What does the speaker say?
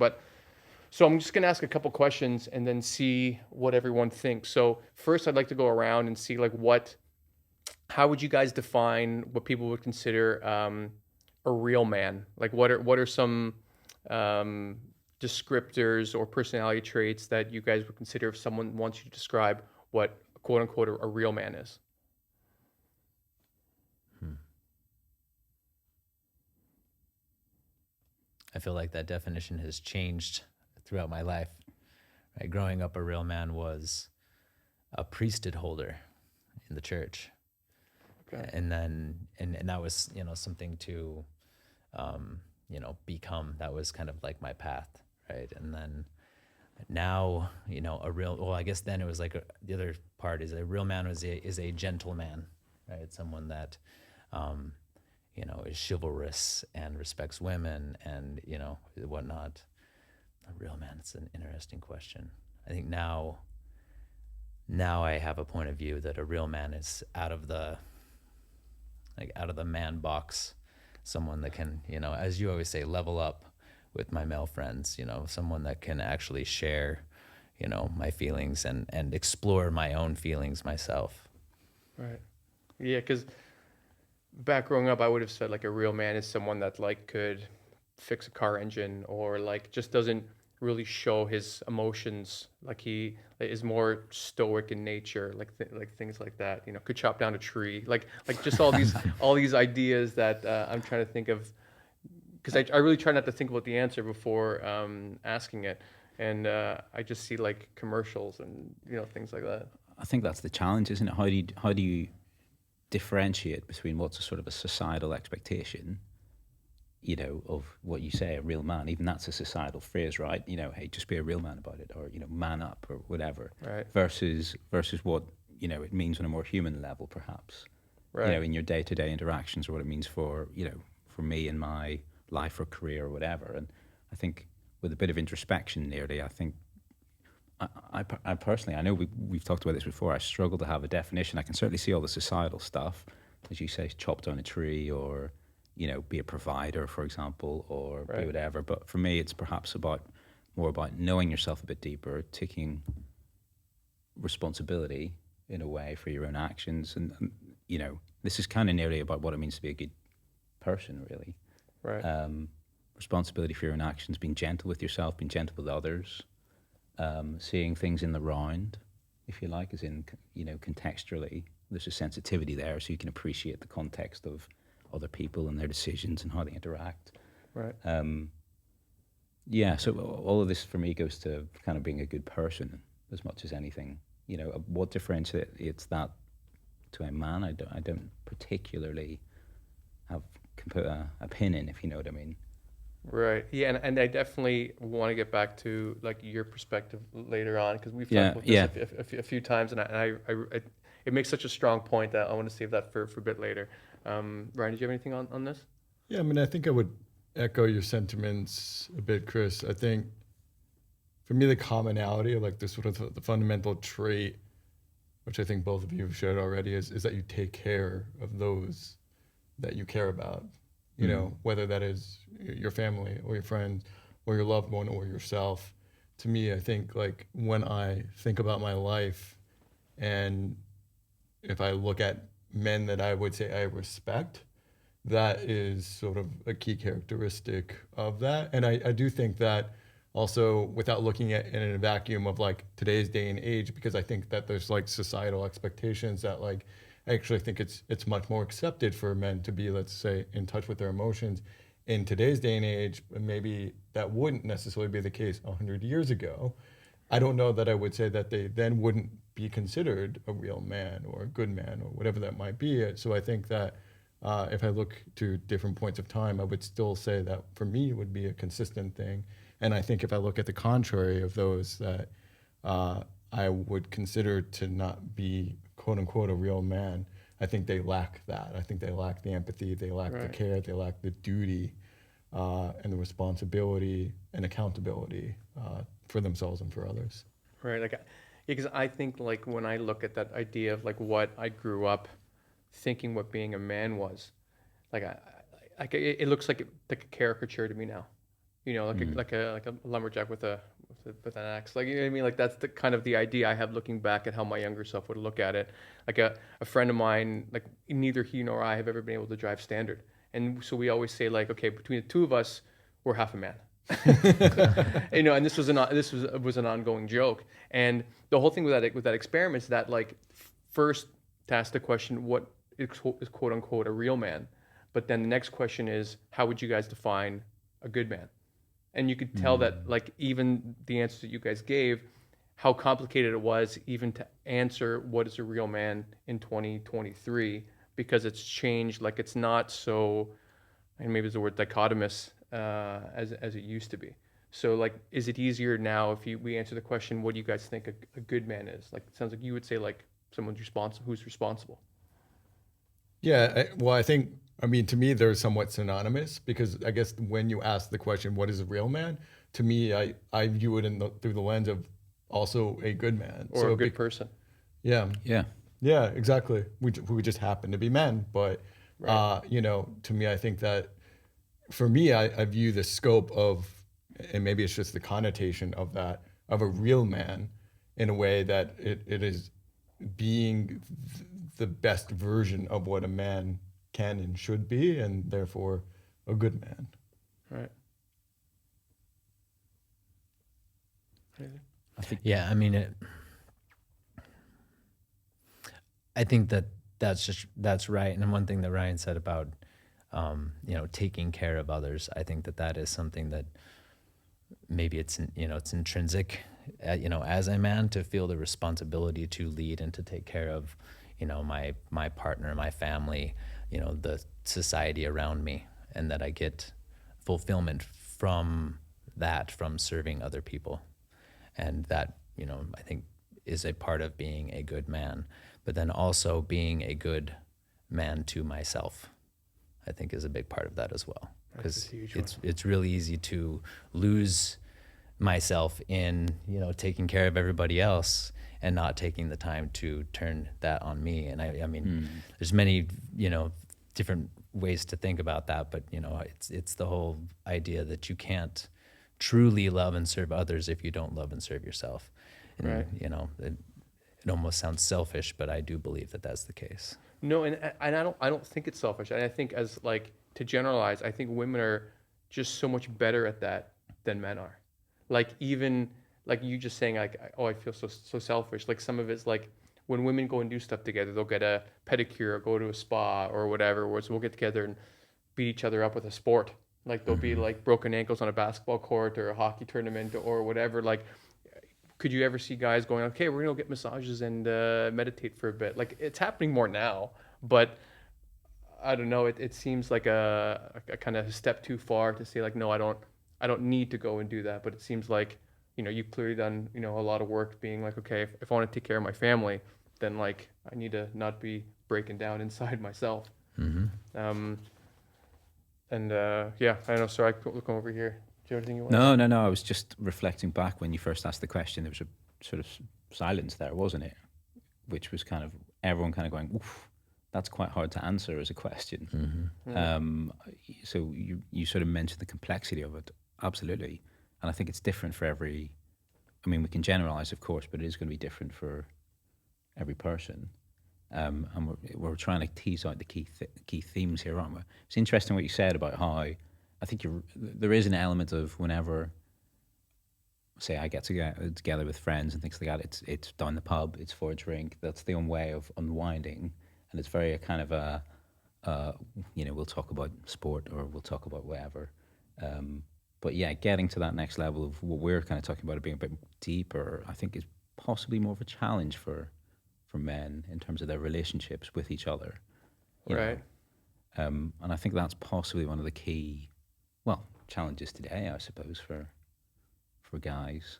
But so I'm just going to ask a couple questions and then see what everyone thinks. So first, I'd like to go around and see like how would you guys define what people would consider a real man? Like what are some um, descriptors or personality traits that you guys would consider if someone wants you to describe what quote unquote a real man is? Hmm. I feel like that definition has changed throughout my life. Right? Growing up, a real man was a priesthood holder in the church, Okay. and that was something to become. That was kind of like my path, right? And then now a real well, I guess then it was like the other part is a real man is a gentleman, right? Someone that um, is chivalrous and respects women and whatnot. A real man, it's an interesting question. I think now I have a point of view that a real man is out of the man box, someone that can, as you always say, level up with my male friends, someone that can actually share, my feelings and explore my own feelings myself. Right. Yeah, because back growing up, I would have said like a real man is someone that like could fix a car engine or like just doesn't really show his emotions. Like he is more stoic in nature, like things like that. You know, could chop down a tree. Like just all these ideas that I'm trying to think of because I really try not to think about the answer before asking it, and I just see like commercials and things like that. I think that's the challenge, isn't it? How do you differentiate between what's a sort of a societal expectation, of what you say a real man? Even that's a societal phrase, right? Hey, just be a real man about it, or man up, or whatever. Right. Versus what it means on a more human level, perhaps. Right. In your day to day interactions, or what it means for for me in my life or career or whatever. And I think with a bit of introspection, nearly, I think I personally, I know we've talked about this before. I struggle to have a definition. I can certainly see all the societal stuff, as you say, chop down a tree, or be a provider, for example, or be Right. whatever. But for me, it's perhaps more about knowing yourself a bit deeper, taking responsibility in a way for your own actions, and this is kind of nearly about what it means to be a good person, really. Right. Responsibility for your own actions, being gentle with yourself, being gentle with others. Seeing things in the round, if you like, as in, contextually. There's a sensitivity there, so you can appreciate the context of other people and their decisions and how they interact. Right. Yeah, so all of this for me goes to kind of being a good person as much as anything. What differentiates that to a man, I don't particularly can put a pin in, if you know what I mean. Right. Yeah, and I definitely want to get back to like your perspective later on because we've talked Yeah, about this yeah. a few times, and it makes such a strong point that I want to save that for a bit later. Ryan, did you have anything on this? Yeah, I mean, I think I would echo your sentiments a bit, Chris. I think for me, the commonality, like the sort of the fundamental trait, which I think both of you have shared already, is that you take care of those that you care about. Whether that is your family or your friends or your loved one or yourself. To me, I think like when I think about my life and if I look at men that I would say I respect, that is sort of a key characteristic of that. And I do think that also without looking at it in a vacuum of like today's day and age, because I think that there's like societal expectations that like I actually think it's much more accepted for men to be, let's say, in touch with their emotions in today's day and age. Maybe that wouldn't necessarily be the case 100 years ago. I don't know that I would say that they then wouldn't be considered a real man or a good man or whatever that might be. So I think that if I look to different points of time, I would still say that for me it would be a consistent thing. And I think if I look at the contrary of those that I would consider to not be quote unquote a real man, I think they lack that. I think they lack the empathy, they lack the Right. care, they lack the duty and the responsibility and accountability for themselves and for others. Right. Like, because I think like when I look at that idea of like what I grew up thinking what being a man was, like it looks like like a caricature to me now. you know, Mm. like a lumberjack with an axe. Like, you know what I mean? Like that's the kind of the idea I have looking back at how my younger self would look at it. Like a friend of mine, like neither he nor I have ever been able to drive standard. And so we always say like, okay, between the two of us, we're half a man. You know, and this was an ongoing joke. And the whole thing with that experiment is that like first to ask the question, what is quote unquote a real man? But then the next question is, how would you guys define a good man? And you could tell that like even the answers that you guys gave, how complicated it was even to answer what is a real man in 2023, because it's changed. Like it's not so, and maybe it's the word dichotomous, as it used to be. So like, is it easier now if we answer the question, what do you guys think a good man is? Like it sounds like you would say like someone's responsible, who's responsible. Yeah, well, I think, I mean, to me, they're somewhat synonymous because I guess when you ask the question, what is a real man? To me, I view it through the lens of also a good man. Or a good person. Yeah, Yeah. yeah, exactly. We just happen to be men. But, Right. you know, to me, I think that for me, I view the scope of, and maybe it's just the connotation of that, of a real man in a way that it is being the best version of what a man can and should be, and therefore a good man. Right. I think. Yeah, I mean, I think that that's right. And one thing that Ryan said about, you know, taking care of others, I think that that is something that maybe it's intrinsic, you know, as a man to feel the responsibility to lead and to take care of, you know, my partner, my family, you know, the society around me, and that I get fulfillment from that, from serving other people. And that, you know, I think is a part of being a good man, but then also being a good man to myself, I think is a big part of that as well. That's a Because huge one. it's really easy to lose myself in, you know, taking care of everybody else and not taking the time to turn that on me. And I mean, there's many, you know, different ways to think about that, but you know, it's the whole idea that you can't truly love and serve others if you don't love and serve yourself. And Right. you know, it almost sounds selfish, but I do believe that that's the case. No, and I don't think it's selfish. And I think as like to generalize, I think women are just so much better at that than men are. Like even like you just saying like, oh, I feel so selfish. Like some of it's like when women go and do stuff together, they'll get a pedicure or go to a spa or whatever. Whereas we'll get together and beat each other up with a sport. Like there'll be like broken ankles on a basketball court or a hockey tournament or whatever. Like could you ever see guys going, okay, we're gonna go get massages and meditate for a bit? Like it's happening more now, but I don't know. It seems like a kind of step too far to say like, no, I don't need to go and do that. But it seems like, you know, you've clearly done, you know, a lot of work being like, okay, if I want to take care of my family, then like I need to not be breaking down inside myself. Um, and yeah, I don't know. Sorry, I look over here. Do you have anything you want? No. I was just reflecting back when you first asked the question. There was a sort of silence there, wasn't it? Which was kind of everyone kind of going, "Oof, that's quite hard to answer as a question." So you sort of mentioned the complexity of it, absolutely, and I think it's different for every. I mean, we can generalize, of course, but it is going to be different for every person. And we're trying to tease out the key themes here, aren't we? It's interesting what you said about how I think there is an element of whenever, say, I get together with friends and things like that, it's down the pub, it's for a drink. That's the own way of unwinding, and it's very a kind of a, you know, we'll talk about sport or we'll talk about whatever. But yeah, getting to that next level of what we're kind of talking about, it being a bit deeper, I think is possibly more of a challenge for men in terms of their relationships with each other. you know. Right. And I think that's possibly one of the key, well, challenges today, I suppose, for guys.